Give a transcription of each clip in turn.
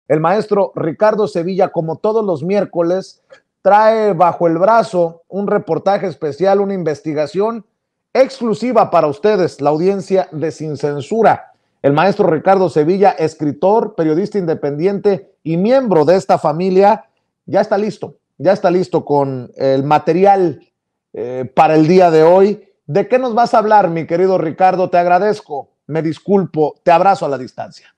El maestro Ricardo Sevilla, como todos los miércoles, trae bajo el brazo un reportaje especial, una investigación exclusiva para ustedes, la audiencia de Sin Censura. El maestro Ricardo Sevilla, escritor, periodista independiente y miembro de esta familia, ya está listo con el material para el día de hoy. ¿De qué nos vas a hablar, mi querido Ricardo? Te agradezco, me disculpo, te abrazo a la distancia.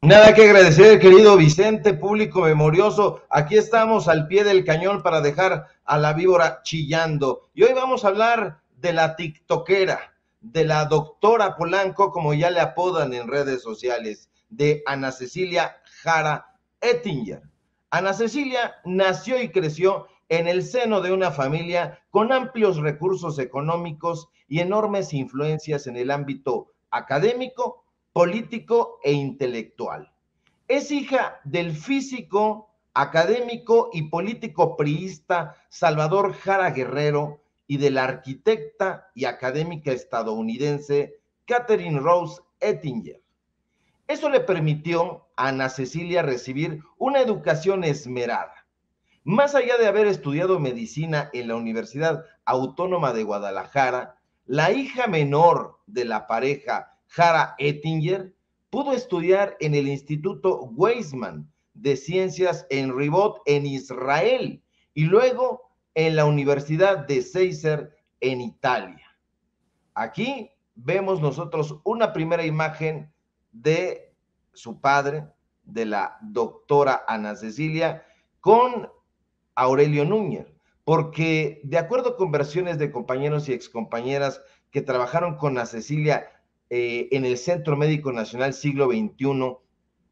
Nada que agradecer, querido Vicente, público memorioso. Aquí estamos al pie del cañón para dejar a la víbora chillando. Y hoy vamos a hablar de la tiktokera, de la doctora Polanco, como ya le apodan en redes sociales, de Ana Cecilia Jara Ettinger. Ana Cecilia nació y creció en el seno de una familia con amplios recursos económicos y enormes influencias en el ámbito académico, político e intelectual. Es hija del físico, académico y político priista Salvador Jara Guerrero y de la arquitecta y académica estadounidense Catherine Rose Ettinger. Eso le permitió a Ana Cecilia recibir una educación esmerada. Más allá de haber estudiado medicina en la Universidad Autónoma de Guadalajara, la hija menor de la pareja Jara Ettinger pudo estudiar en el Instituto Weizmann de Ciencias en Ribot, en Israel, y luego en la Universidad de Seizer, en Italia. Aquí vemos nosotros una primera imagen de su padre, de la doctora Ana Cecilia, con Aurelio Núñez, porque de acuerdo con versiones de compañeros y excompañeras que trabajaron con Ana Cecilia en el Centro Médico Nacional Siglo XXI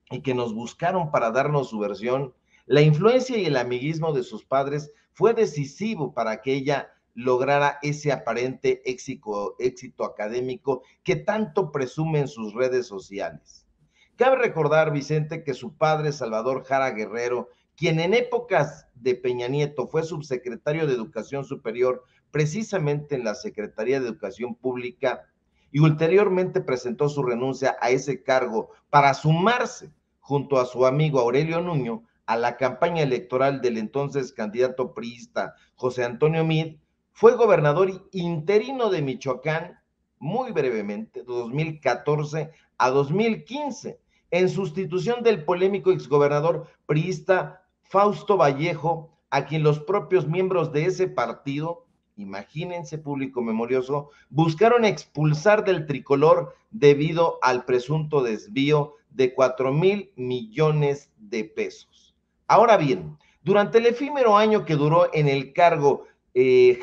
y que nos buscaron para darnos su versión, la influencia y el amiguismo de sus padres fue decisivo para que ella lograra ese aparente éxito académico que tanto presume en sus redes sociales. Cabe recordar, Vicente, que su padre, Salvador Jara Guerrero, quien en épocas de Peña Nieto fue subsecretario de Educación Superior, precisamente en la Secretaría de Educación Pública, y ulteriormente presentó su renuncia a ese cargo para sumarse junto a su amigo Aurelio Nuño a la campaña electoral del entonces candidato priista José Antonio Meade. Fue gobernador interino de Michoacán muy brevemente, de 2014 a 2015, en sustitución del polémico exgobernador priista Fausto Vallejo, a quien los propios miembros de ese partido, imagínense, público memorioso, buscaron expulsar del tricolor debido al presunto desvío de 4,000 millones de pesos. Ahora bien, durante el efímero año que duró en el cargo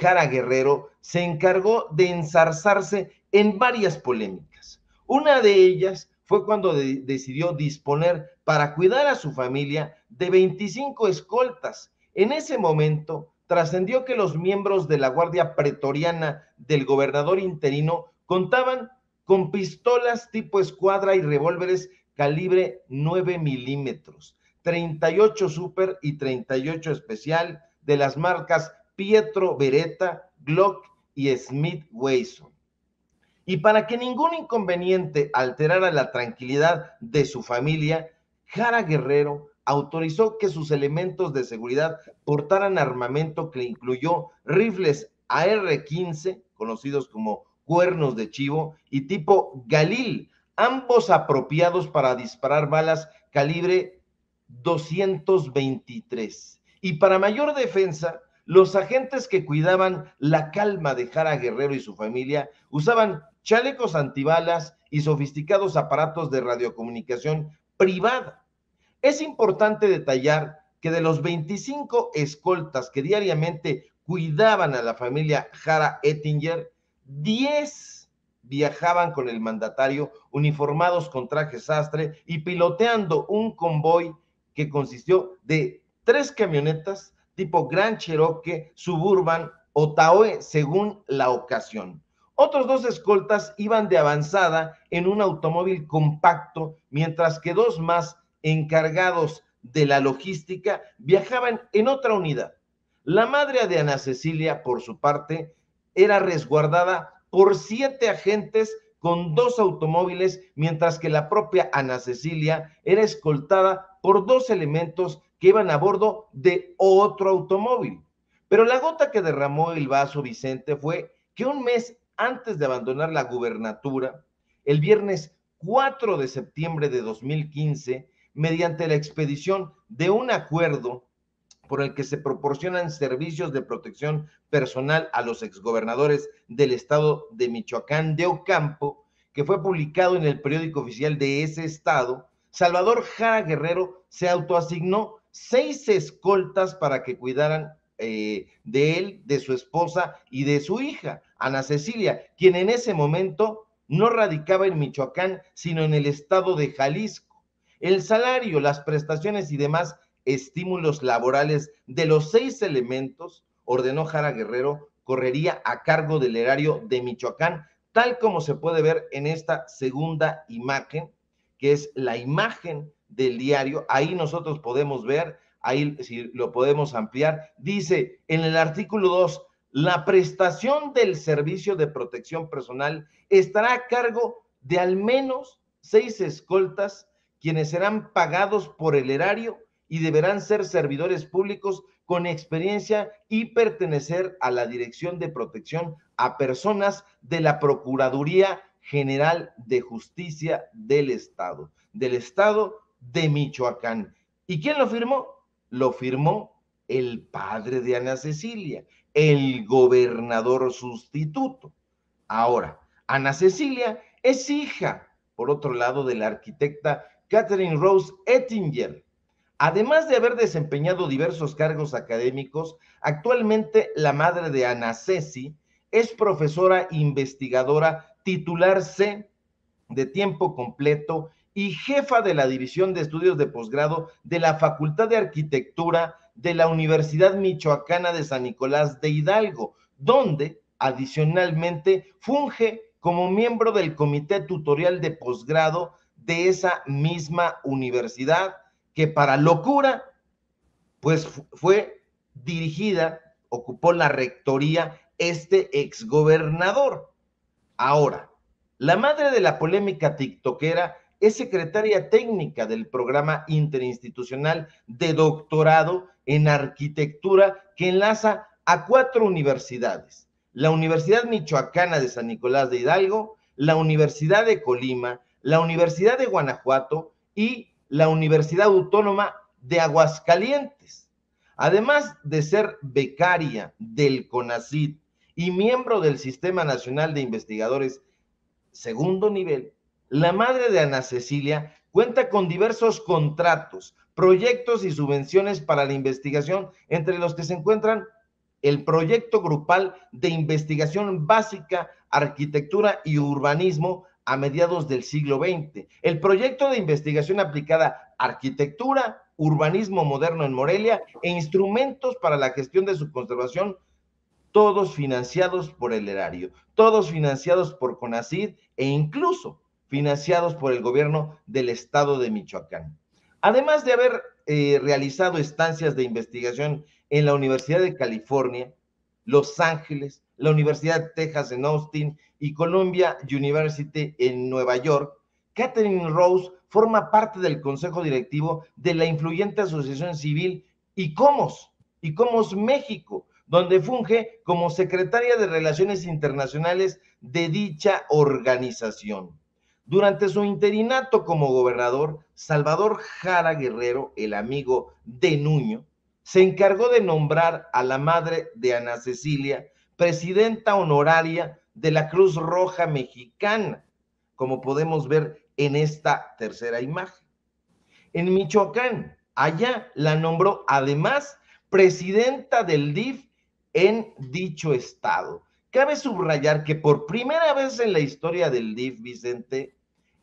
Jara Guerrero, se encargó de enzarzarse en varias polémicas. Una de ellas fue cuando decidió disponer para cuidar a su familia de 25 escoltas. En ese momento trascendió que los miembros de la Guardia Pretoriana del gobernador interino contaban con pistolas tipo escuadra y revólveres calibre 9 milímetros, 38 Super y 38 Especial de las marcas Pietro Beretta, Glock y Smith Wesson. Y para que ningún inconveniente alterara la tranquilidad de su familia, Jara Guerrero autorizó que sus elementos de seguridad portaran armamento que incluyó rifles AR-15, conocidos como cuernos de chivo, y tipo Galil, ambos apropiados para disparar balas calibre 223. Y para mayor defensa, los agentes que cuidaban la calma de Jara Guerrero y su familia usaban chalecos antibalas y sofisticados aparatos de radiocomunicación privada. Es importante detallar que de los 25 escoltas que diariamente cuidaban a la familia Jara Ettinger, 10 viajaban con el mandatario uniformados con traje sastre y piloteando un convoy que consistió de 3 camionetas tipo Grand Cherokee, Suburban o Tahoe según la ocasión. Otros 2 escoltas iban de avanzada en un automóvil compacto, mientras que 2 más encargados de la logística viajaban en otra unidad. La madre de Ana Cecilia, por su parte, era resguardada por 7 agentes con 2 automóviles, mientras que la propia Ana Cecilia era escoltada por 2 elementos que iban a bordo de otro automóvil. Pero la gota que derramó el vaso, Vicente, fue que un mes antes de abandonar la gubernatura, el viernes 4 de septiembre de 2015, mediante la expedición de un acuerdo por el que se proporcionan servicios de protección personal a los exgobernadores del estado de Michoacán de Ocampo, que fue publicado en el periódico oficial de ese estado, Salvador Jara Guerrero se autoasignó 6 escoltas para que cuidaran de él, de su esposa y de su hija, Ana Cecilia, quien en ese momento no radicaba en Michoacán, sino en el estado de Jalisco. El salario, las prestaciones y demás estímulos laborales de los 6 elementos, ordenó Jara Guerrero, correría a cargo del erario de Michoacán, tal como se puede ver en esta segunda imagen, que es la imagen del diario. Ahí nosotros podemos ver, ahí si lo podemos ampliar, dice en el artículo 2, la prestación del servicio de protección personal estará a cargo de al menos 6 escoltas, quienes serán pagados por el erario y deberán ser servidores públicos con experiencia y pertenecer a la Dirección de Protección a Personas de la Procuraduría General de Justicia del Estado de Michoacán. ¿Y quién lo firmó? Lo firmó el padre de Ana Cecilia, el gobernador sustituto. Ahora, Ana Cecilia es hija, por otro lado, de la arquitecta Catherine Rose Ettinger. Además de haber desempeñado diversos cargos académicos, actualmente la madre de Ana Ceci es profesora investigadora titular C de tiempo completo y jefa de la División de Estudios de Posgrado de la Facultad de Arquitectura de la Universidad Michoacana de San Nicolás de Hidalgo, donde adicionalmente funge como miembro del Comité Tutorial de Posgrado de esa misma universidad, que para locura, pues fue dirigida, ocupó la rectoría este exgobernador. Ahora, la madre de la polémica tiktokera es secretaria técnica del programa interinstitucional de doctorado en arquitectura que enlaza a 4 universidades: la Universidad Michoacana de San Nicolás de Hidalgo, la Universidad de Colima, la Universidad de Guanajuato y la Universidad Autónoma de Aguascalientes. Además de ser becaria del CONACYT y miembro del Sistema Nacional de Investigadores segundo nivel, la madre de Ana Cecilia cuenta con diversos contratos, proyectos y subvenciones para la investigación, entre los que se encuentran el proyecto grupal de investigación básica, arquitectura y urbanismo a mediados del siglo XX, el proyecto de investigación aplicada arquitectura, urbanismo moderno en Morelia e instrumentos para la gestión de su conservación, todos financiados por el erario, todos financiados por CONACYT e incluso financiados por el gobierno del estado de Michoacán. Además de haber realizado estancias de investigación en la Universidad de California, Los Ángeles, la Universidad de Texas en Austin y Columbia University en Nueva York, Catherine Rose forma parte del consejo directivo de la influyente asociación civil ICOMOS México, donde funge como secretaria de Relaciones Internacionales de dicha organización. Durante su interinato como gobernador, Salvador Jara Guerrero, el amigo de Nuño, se encargó de nombrar a la madre de Ana Cecilia presidenta honoraria de la Cruz Roja Mexicana, como podemos ver en esta tercera imagen. En Michoacán, allá la nombró además presidenta del DIF en dicho estado. Cabe subrayar que por primera vez en la historia del DIF, Vicente,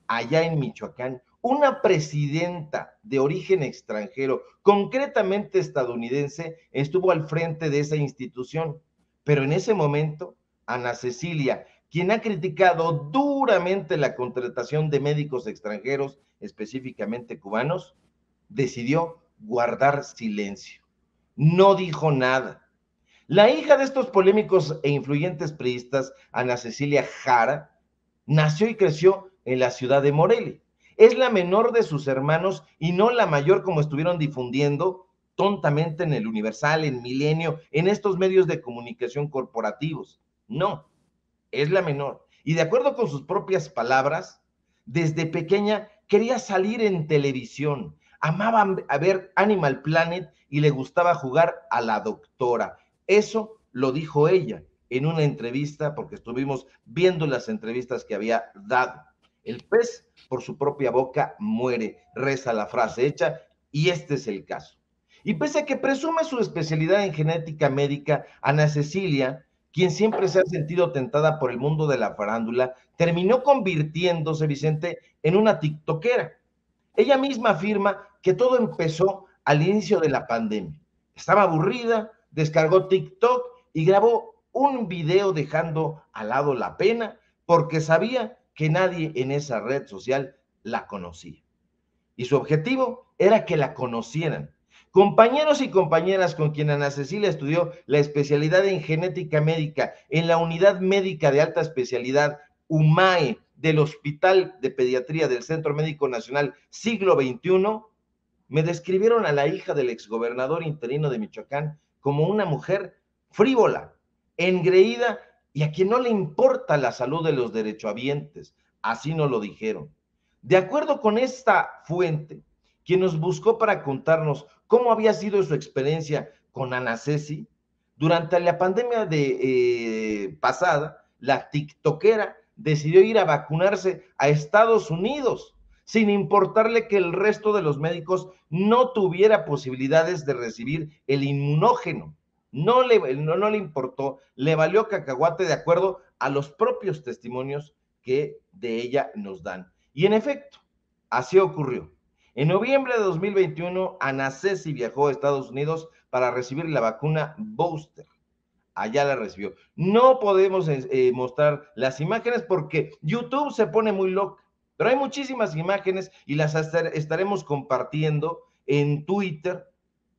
allá en Michoacán, una presidenta de origen extranjero, concretamente estadounidense, estuvo al frente de esa institución. Pero en ese momento, Ana Cecilia, quien ha criticado duramente la contratación de médicos extranjeros, específicamente cubanos, decidió guardar silencio. No dijo nada. La hija de estos polémicos e influyentes priistas, Ana Cecilia Jara, Nació y creció en la ciudad de Morelia. Es la menor de sus hermanos y no la mayor como estuvieron difundiendo tontamente en el Universal, en Milenio, en estos medios de comunicación corporativos. No, es la menor. Y de acuerdo con sus propias palabras, desde pequeña quería salir en televisión, amaba a ver Animal Planet y le gustaba jugar a la doctora. Eso lo dijo ella en una entrevista, porque estuvimos viendo las entrevistas que había dado. El pez por su propia boca muere, reza la frase hecha, y este es el caso. Y pese a que presume su especialidad en genética médica, Ana Cecilia, quien siempre se ha sentido tentada por el mundo de la farándula, terminó convirtiéndose, Vicente, en una tiktokera. Ella misma afirma que todo empezó al inicio de la pandemia. Estaba aburrida, descargó TikTok y grabó un video dejando al lado la pena porque sabía que nadie en esa red social la conocía. Y su objetivo era que la conocieran. Compañeros y compañeras con quien Ana Cecilia estudió la especialidad en genética médica en la Unidad Médica de Alta Especialidad UMAE del Hospital de Pediatría del Centro Médico Nacional Siglo XXI, me describieron a la hija del exgobernador interino de Michoacán como una mujer frívola, engreída y a quien no le importa la salud de los derechohabientes. Así nos lo dijeron. De acuerdo con esta fuente, quien nos buscó para contarnos cómo había sido su experiencia con Ana Ceci, durante la pandemia pasada, la tiktokera decidió ir a vacunarse a Estados Unidos, sin importarle que el resto de los médicos no tuviera posibilidades de recibir el inmunógeno. No le importó, le valió cacahuate de acuerdo a los propios testimonios que de ella nos dan. Y en efecto, así ocurrió. En noviembre de 2021, Ana Ceci viajó a Estados Unidos para recibir la vacuna booster. Allá la recibió. No podemos mostrar las imágenes porque YouTube se pone muy loca, pero hay muchísimas imágenes y las estaremos compartiendo en Twitter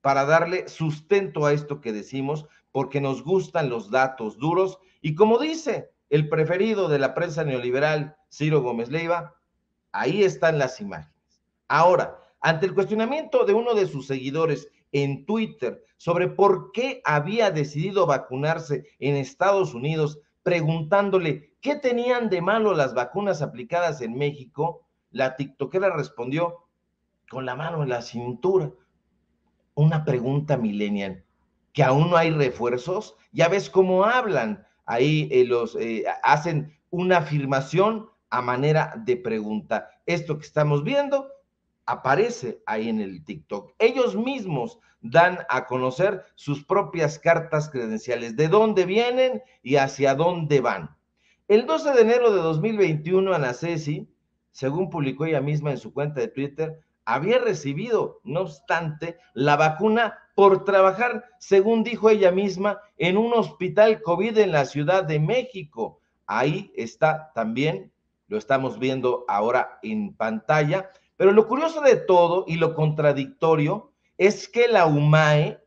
para darle sustento a esto que decimos, porque nos gustan los datos duros y como dice el preferido de la prensa neoliberal, Ciro Gómez Leiva, ahí están las imágenes. Ahora, ante el cuestionamiento de uno de sus seguidores en Twitter sobre por qué había decidido vacunarse en Estados Unidos, preguntándole qué tenían de malo las vacunas aplicadas en México, la tiktokera respondió con la mano en la cintura. Una pregunta millennial, que aún no hay refuerzos, ya ves cómo hablan, ahí hacen una afirmación a manera de pregunta. Esto que estamos viendo aparece ahí en el TikTok. Ellos mismos dan a conocer sus propias cartas credenciales, de dónde vienen y hacia dónde van. El 12 de enero de 2021, Ana Ceci, según publicó ella misma en su cuenta de Twitter, había recibido, no obstante, la vacuna por trabajar, según dijo ella misma, en un hospital COVID en la Ciudad de México. Ahí está también, lo estamos viendo ahora en pantalla, pero lo curioso de todo y lo contradictorio es que la UMAE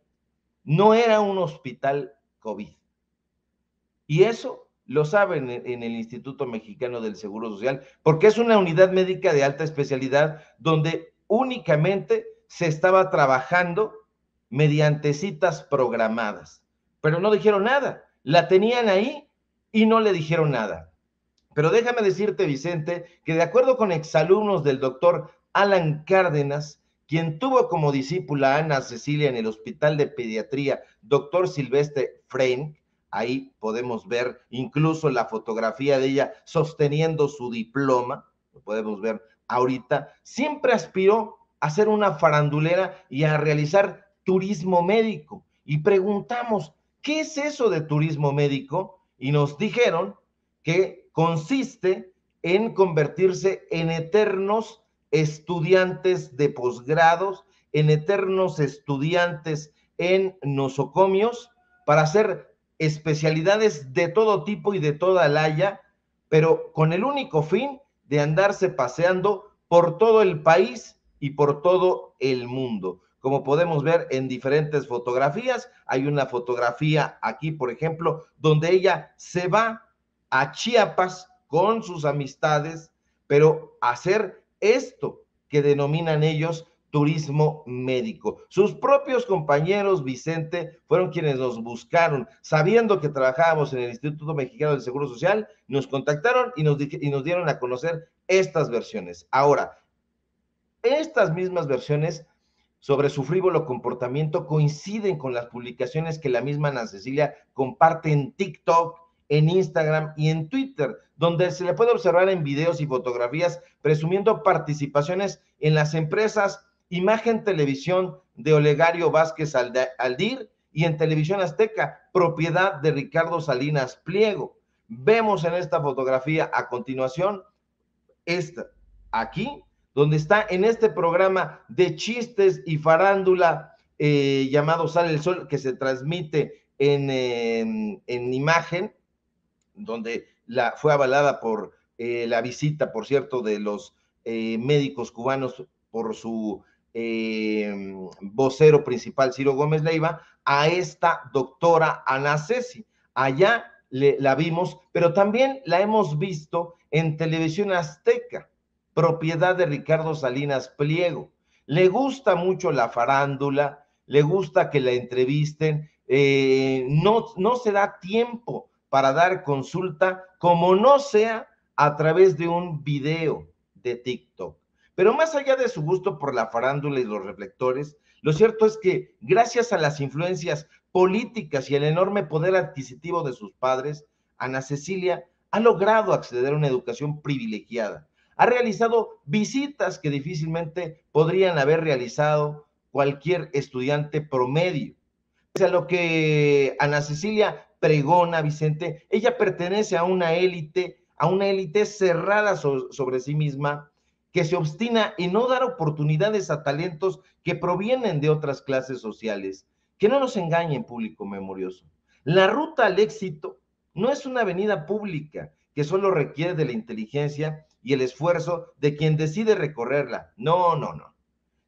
no era un hospital COVID. Y eso lo saben en el Instituto Mexicano del Seguro Social, porque es una unidad médica de alta especialidad donde únicamente se estaba trabajando mediante citas programadas. Pero no dijeron nada, la tenían ahí y no le dijeron nada. Pero déjame decirte, Vicente, que de acuerdo con exalumnos del doctor Alan Cárdenas, quien tuvo como discípula a Ana Cecilia en el Hospital de Pediatría, doctor Silvestre Frank, ahí podemos ver incluso la fotografía de ella sosteniendo su diploma, lo podemos ver ahorita, siempre aspiró a ser una farandulera y a realizar turismo médico. Y preguntamos, ¿qué es eso de turismo médico? Y nos dijeron que consiste en convertirse en eternos estudiantes de posgrados, en eternos estudiantes en nosocomios, para hacer especialidades de todo tipo y de toda laya, pero con el único fin de andarse paseando por todo el país y por todo el mundo. Como podemos ver en diferentes fotografías, hay una fotografía aquí, por ejemplo, donde ella se va a Chiapas con sus amistades, pero hacer esto que denominan ellos turismo médico. Sus propios compañeros, Vicente, fueron quienes nos buscaron, sabiendo que trabajábamos en el Instituto Mexicano del Seguro Social, nos contactaron y nos dieron a conocer estas versiones. Ahora, estas mismas versiones sobre su frívolo comportamiento coinciden con las publicaciones que la misma Ana Cecilia comparte en TikTok, en Instagram y en Twitter, donde se le puede observar en videos y fotografías presumiendo participaciones en las empresas Imagen Televisión de Olegario Vázquez Aldir y en Televisión Azteca, propiedad de Ricardo Salinas Pliego. Vemos en esta fotografía a continuación, esta, aquí, donde está en este programa de chistes y farándula llamado Sale el Sol, que se transmite en Imagen, donde fue avalada por la visita, por cierto, de los médicos cubanos por su vocero principal, Ciro Gómez Leiva, a esta doctora Ana Ceci. Allá la vimos, pero también la hemos visto en Televisión Azteca, propiedad de Ricardo Salinas Pliego. Le gusta mucho la farándula, le gusta que la entrevisten, no se da tiempo para dar consulta, como no sea a través de un video de TikTok. Pero más allá de su gusto por la farándula y los reflectores, lo cierto es que gracias a las influencias políticas y el enorme poder adquisitivo de sus padres, Ana Cecilia ha logrado acceder a una educación privilegiada. Ha realizado visitas que difícilmente podrían haber realizado cualquier estudiante promedio. Pese a lo que Ana Cecilia pregona, Vicente, ella pertenece a una élite cerrada sobre sí misma, que se obstina en no dar oportunidades a talentos que provienen de otras clases sociales. Que no nos engañen, público memorioso. La ruta al éxito no es una avenida pública que solo requiere de la inteligencia y el esfuerzo de quien decide recorrerla. No, no, no.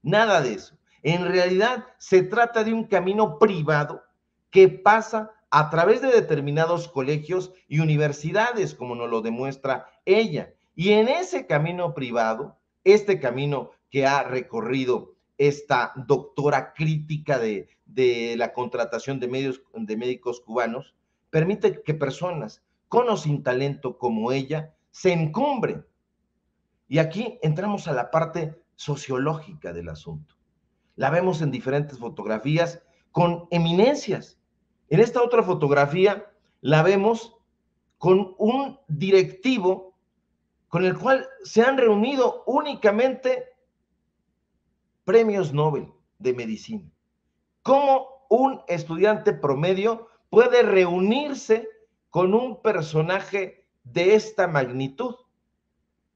Nada de eso. En realidad se trata de un camino privado que pasa a través de determinados colegios y universidades, como nos lo demuestra ella. Y en ese camino privado, este camino que ha recorrido esta doctora crítica de la contratación de médicos cubanos, permite que personas con o sin talento como ella se encumbren. Y aquí entramos a la parte sociológica del asunto. La vemos en diferentes fotografías con eminencias. En esta otra fotografía la vemos con un directivo con el cual se han reunido únicamente premios Nobel de medicina. ¿Cómo un estudiante promedio puede reunirse con un personaje de esta magnitud?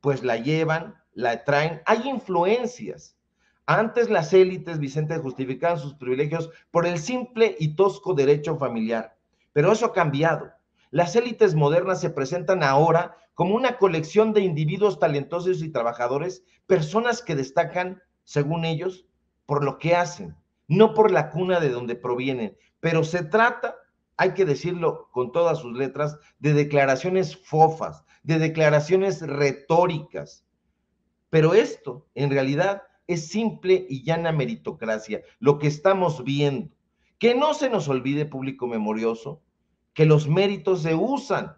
Pues la llevan, la traen, hay influencias. Antes las élites, Vicente, justificaban sus privilegios por el simple y tosco derecho familiar, pero eso ha cambiado. Las élites modernas se presentan ahora como una colección de individuos talentosos y trabajadores, personas que destacan, según ellos, por lo que hacen, no por la cuna de donde provienen, pero se trata, hay que decirlo con todas sus letras, de declaraciones fofas, de declaraciones retóricas. Pero esto, en realidad, es simple y llana meritocracia, lo que estamos viendo. Que no se nos olvide, público memorioso, que los méritos se usan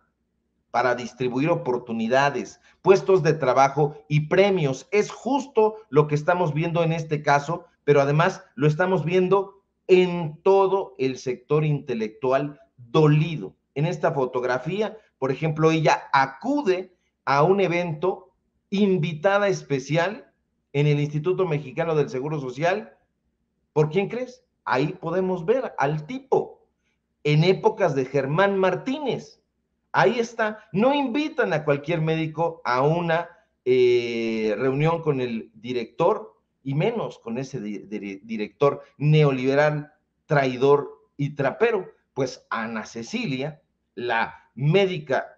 para distribuir oportunidades, puestos de trabajo y premios. Es justo lo que estamos viendo en este caso, pero además lo estamos viendo en todo el sector intelectual dolido. En esta fotografía, por ejemplo, ella acude a un evento invitada especial en el Instituto Mexicano del Seguro Social. ¿Por quién crees? Ahí podemos ver al tipo, en épocas de Germán Martínez. Ahí está. No invitan a cualquier médico a una reunión con el director, y menos con ese director neoliberal, traidor y trapero. Pues Ana Cecilia, la médica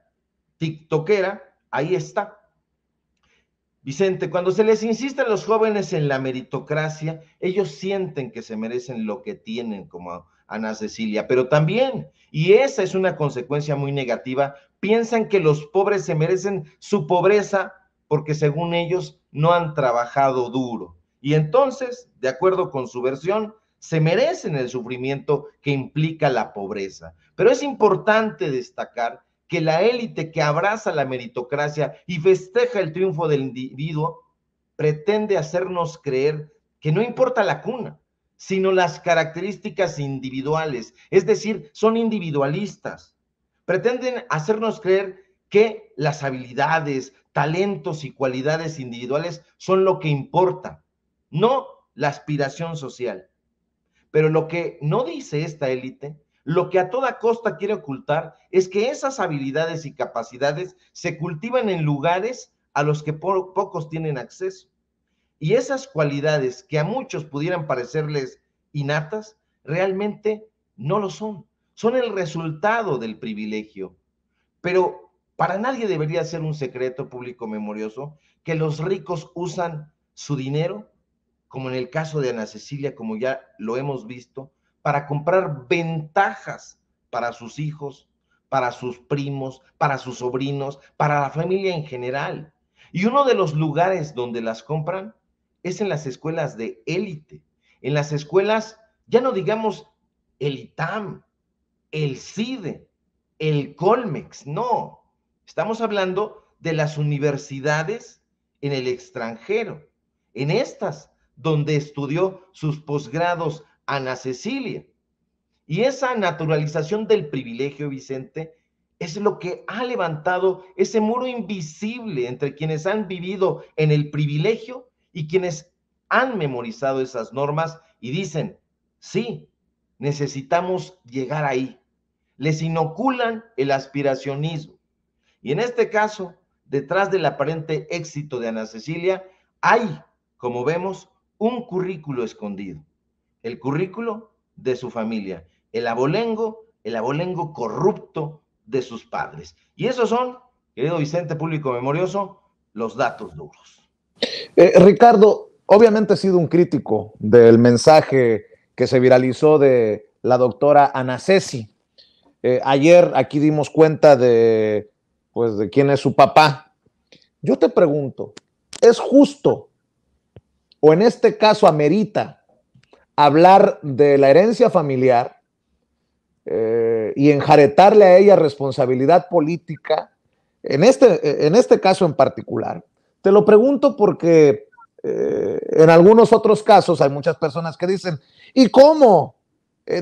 tiktokera, ahí está. Vicente, cuando se les insiste a los jóvenes en la meritocracia, ellos sienten que se merecen lo que tienen, como Ana Cecilia, pero también, y esa es una consecuencia muy negativa, piensan que los pobres se merecen su pobreza porque según ellos no han trabajado duro. Y entonces, de acuerdo con su versión, se merecen el sufrimiento que implica la pobreza. Pero es importante destacar que la élite que abraza la meritocracia y festeja el triunfo del individuo pretende hacernos creer que no importa la cuna, sino las características individuales, es decir, son individualistas. Pretenden hacernos creer que las habilidades, talentos y cualidades individuales son lo que importa, no la aspiración social. Pero lo que no dice esta élite, lo que a toda costa quiere ocultar, es que esas habilidades y capacidades se cultivan en lugares a los que pocos tienen acceso. Y esas cualidades que a muchos pudieran parecerles innatas, realmente no lo son. Son el resultado del privilegio. Pero para nadie debería ser un secreto público memorioso que los ricos usan su dinero, como en el caso de Ana Cecilia, como ya lo hemos visto, para comprar ventajas para sus hijos, para sus primos, para sus sobrinos, para la familia en general. Y uno de los lugares donde las compran es en las escuelas de élite, en las escuelas, ya no digamos el ITAM, el CIDE, el Colmex, no. Estamos hablando de las universidades en el extranjero, en estas donde estudió sus posgrados Ana Cecilia. Y esa naturalización del privilegio, Vicente, es lo que ha levantado ese muro invisible entre quienes han vivido en el privilegio y quienes han memorizado esas normas y dicen, sí, necesitamos llegar ahí. Les inoculan el aspiracionismo. Y en este caso, detrás del aparente éxito de Ana Cecilia, hay, como vemos, un currículo escondido. El currículo de su familia, el abolengo corrupto de sus padres. Y esos son, querido Vicente, público memorioso, los datos duros. Ricardo, obviamente he sido un crítico del mensaje que se viralizó de la doctora Ana Ceci. Ayer aquí dimos cuenta pues, de quién es su papá. Yo te pregunto, ¿es justo o en este caso amerita hablar de la herencia familiar y enjaretarle a ella responsabilidad política en este caso en particular? Te lo pregunto porque en algunos otros casos hay muchas personas que dicen, ¿y cómo?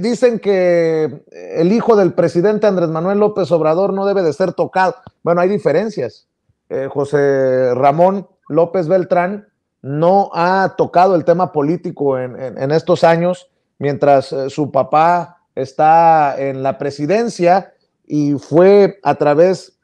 Dicen que el hijo del presidente Andrés Manuel López Obrador no debe de ser tocado. Bueno, hay diferencias. José Ramón López Beltrán no ha tocado el tema político en estos años, mientras su papá está en la presidencia y fue a través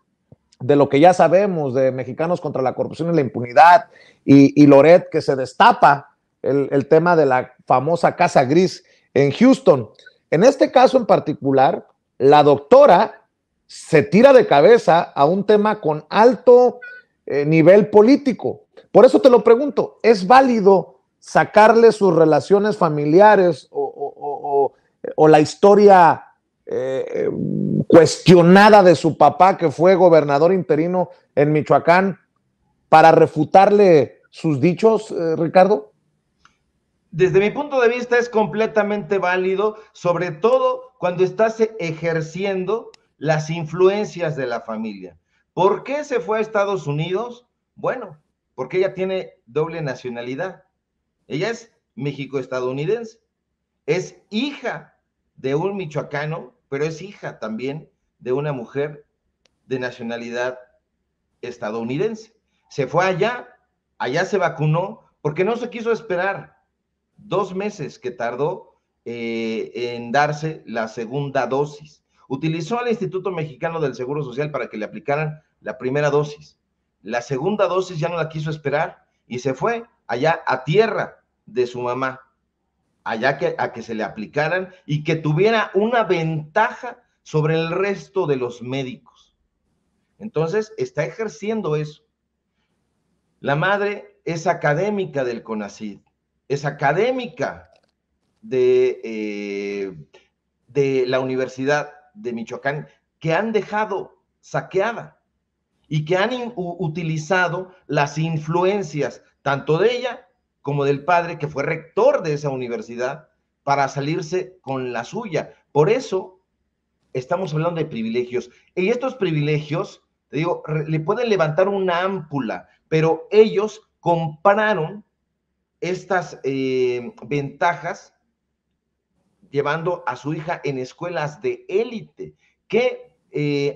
de lo que ya sabemos de Mexicanos contra la Corrupción y la Impunidad y Loret que se destapa el tema de la famosa Casa Gris en Houston. En este caso en particular, la doctora se tira de cabeza a un tema con alto nivel político. Por eso te lo pregunto, ¿es válido sacarle sus relaciones familiares o la historia cuestionada de su papá, que fue gobernador interino en Michoacán, para refutarle sus dichos, Ricardo? Desde mi punto de vista es completamente válido, sobre todo cuando estás ejerciendo las influencias de la familia. ¿Por qué se fue a Estados Unidos? Bueno, porque ella tiene doble nacionalidad. Ella es México-estadounidense. Es hija de un michoacano, pero es hija también de una mujer de nacionalidad estadounidense. Se fue allá se vacunó, porque no se quiso esperar 2 meses que tardó en darse la segunda dosis. Utilizó al Instituto Mexicano del Seguro Social para que le aplicaran la primera dosis. La segunda dosis ya no la quiso esperar y se fue allá a tierra de su mamá, allá a que se le aplicaran y que tuviera una ventaja sobre el resto de los médicos. Entonces, está ejerciendo eso. La madre es académica del CONACYT, es académica de la Universidad de Michoacán, que han dejado saqueada y que han utilizado las influencias tanto de ella como del padre, que fue rector de esa universidad, para salirse con la suya. Por eso estamos hablando de privilegios. Y estos privilegios, te digo, le pueden levantar una ámpula, pero ellos compraron estas ventajas llevando a su hija en escuelas de élite. ¿Qué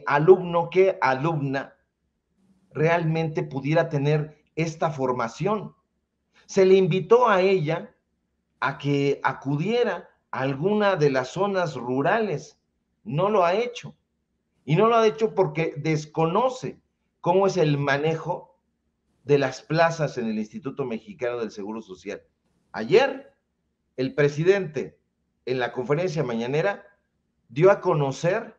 alumno, qué alumna realmente pudiera tener esta formación? Se le invitó a ella a que acudiera a alguna de las zonas rurales. No lo ha hecho. Y no lo ha hecho porque desconoce cómo es el manejo de las plazas en el Instituto Mexicano del Seguro Social. Ayer, el presidente, en la conferencia mañanera, dio a conocer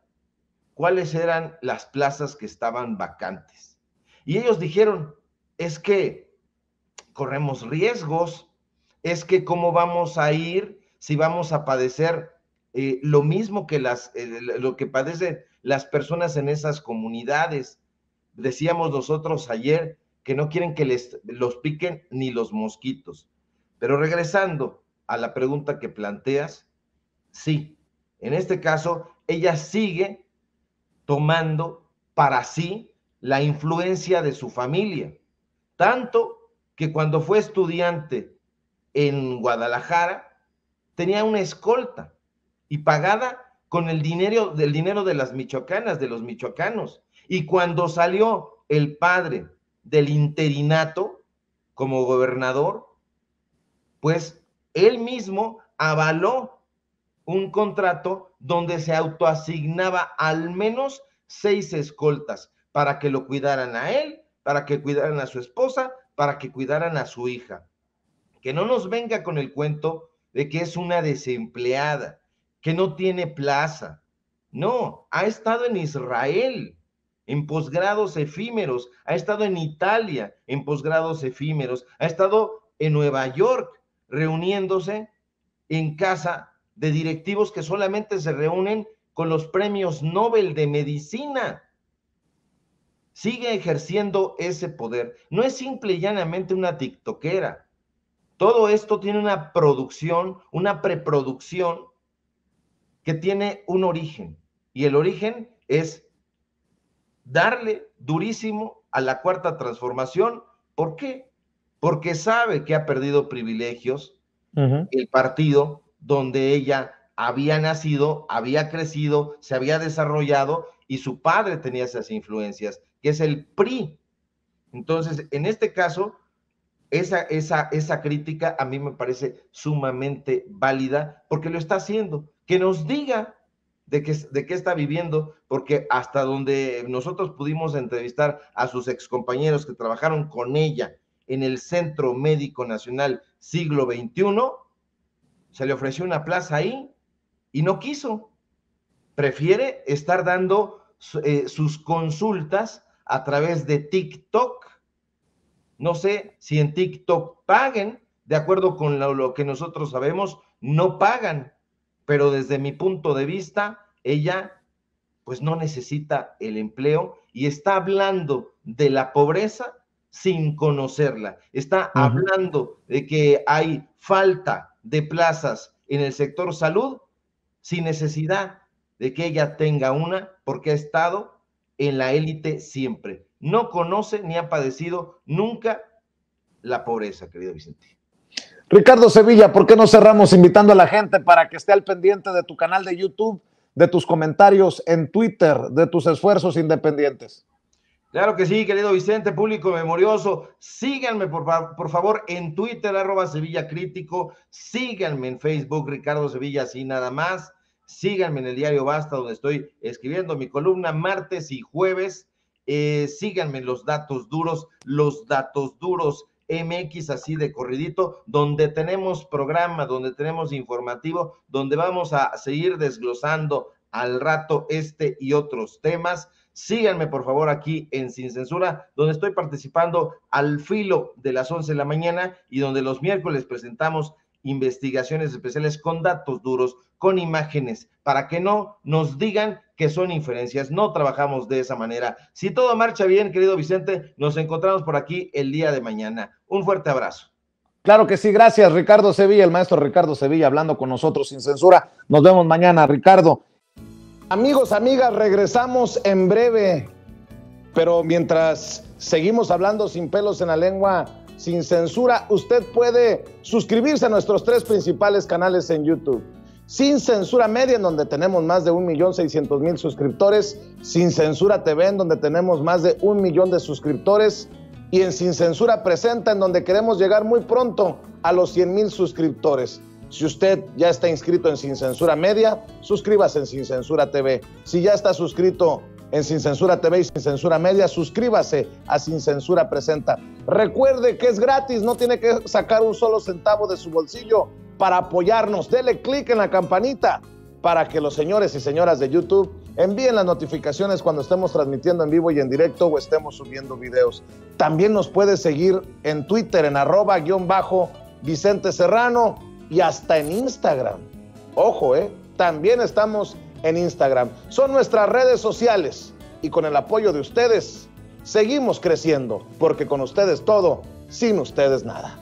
cuáles eran las plazas que estaban vacantes. Y ellos dijeron, es que corremos riesgos, es que cómo vamos a ir si vamos a padecer lo mismo que lo que padecen las personas en esas comunidades. Decíamos nosotros ayer que no quieren que los piquen ni los mosquitos. Pero regresando a la pregunta que planteas, sí, en este caso, ella sigue tomando para sí la influencia de su familia, tanto que cuando fue estudiante en Guadalajara, tenía una escolta y pagada con el dinero de las michoacanas, de los michoacanos. Y cuando salió el padre del interinato como gobernador, pues él mismo avaló un contrato donde se autoasignaba al menos 6 escoltas para que lo cuidaran a él, para que cuidaran a su esposa, para que cuidaran a su hija. Que no nos venga con el cuento de que es una desempleada, que no tiene plaza. No, ha estado en Israel en posgrados efímeros, ha estado en Italia en posgrados efímeros, ha estado en Nueva York reuniéndose en casa de directivos que solamente se reúnen con los premios Nobel de Medicina. Sigue ejerciendo ese poder. No es simple y llanamente una tiktokera. Todo esto tiene una producción, una preproducción que tiene un origen. Y el origen es darle durísimo a la cuarta transformación. ¿Por qué? Porque sabe que ha perdido privilegios el partido donde ella había nacido, había crecido, se había desarrollado y su padre tenía esas influencias, que es el PRI. Entonces, en este caso, esa crítica a mí me parece sumamente válida porque lo está haciendo. Que nos diga de qué está viviendo, porque hasta donde nosotros pudimos entrevistar a sus excompañeros que trabajaron con ella en el Centro Médico Nacional Siglo XXI, se le ofreció una plaza ahí y no quiso. Prefiere estar dando sus consultas a través de TikTok. No sé si en TikTok paguen, de acuerdo con lo que nosotros sabemos, no pagan, pero desde mi punto de vista, ella pues no necesita el empleo y está hablando de la pobreza sin conocerla. Está hablando de que hay falta de plazas en el sector salud sin necesidad de que ella tenga una, porque ha estado en la élite siempre. No conoce ni ha padecido nunca la pobreza, querido Vicente. Ricardo Sevilla, ¿por qué no cerramos invitando a la gente para que esté al pendiente de tu canal de YouTube, de tus comentarios en Twitter, de tus esfuerzos independientes? Claro que sí, querido Vicente, público memorioso. Síganme, por favor, en Twitter, @Sevilla Crítico. Síganme en Facebook, Ricardo Sevilla, así nada más. Síganme en el diario Basta, donde estoy escribiendo mi columna martes y jueves. Síganme en los datos duros MX, así de corridito, donde tenemos programa, donde tenemos informativo, donde vamos a seguir desglosando al rato este y otros temas. Síganme, por favor, aquí en Sin Censura, donde estoy participando al filo de las 11 de la mañana y donde los miércoles presentamos investigaciones especiales con datos duros, con imágenes, para que no nos digan que son inferencias. No trabajamos de esa manera. Si todo marcha bien, querido Vicente, nos encontramos por aquí el día de mañana. Un fuerte abrazo. Claro que sí, gracias Ricardo Sevilla, el maestro Ricardo Sevilla hablando con nosotros sin censura. Nos vemos mañana, Ricardo. Amigos, amigas, regresamos en breve, pero mientras seguimos hablando sin pelos en la lengua, sin censura, usted puede suscribirse a nuestros 3 principales canales en YouTube. Sin Censura Media, en donde tenemos más de 1.600.000 suscriptores, Sin Censura TV, en donde tenemos más de 1 millón de suscriptores, y en Sin Censura Presenta, en donde queremos llegar muy pronto a los 100,000 suscriptores. Si usted ya está inscrito en Sin Censura Media, suscríbase en Sin Censura TV. Si ya está suscrito en Sin Censura TV y Sin Censura Media, suscríbase a Sin Censura Presenta. Recuerde que es gratis, no tiene que sacar un solo centavo de su bolsillo para apoyarnos. Dele clic en la campanita para que los señores y señoras de YouTube envíen las notificaciones cuando estemos transmitiendo en vivo y en directo o estemos subiendo videos. También nos puede seguir en Twitter en @Vicente Serrano y hasta en Instagram. Ojo, también estamos en Instagram. Son nuestras redes sociales y con el apoyo de ustedes seguimos creciendo, porque con ustedes todo, sin ustedes nada.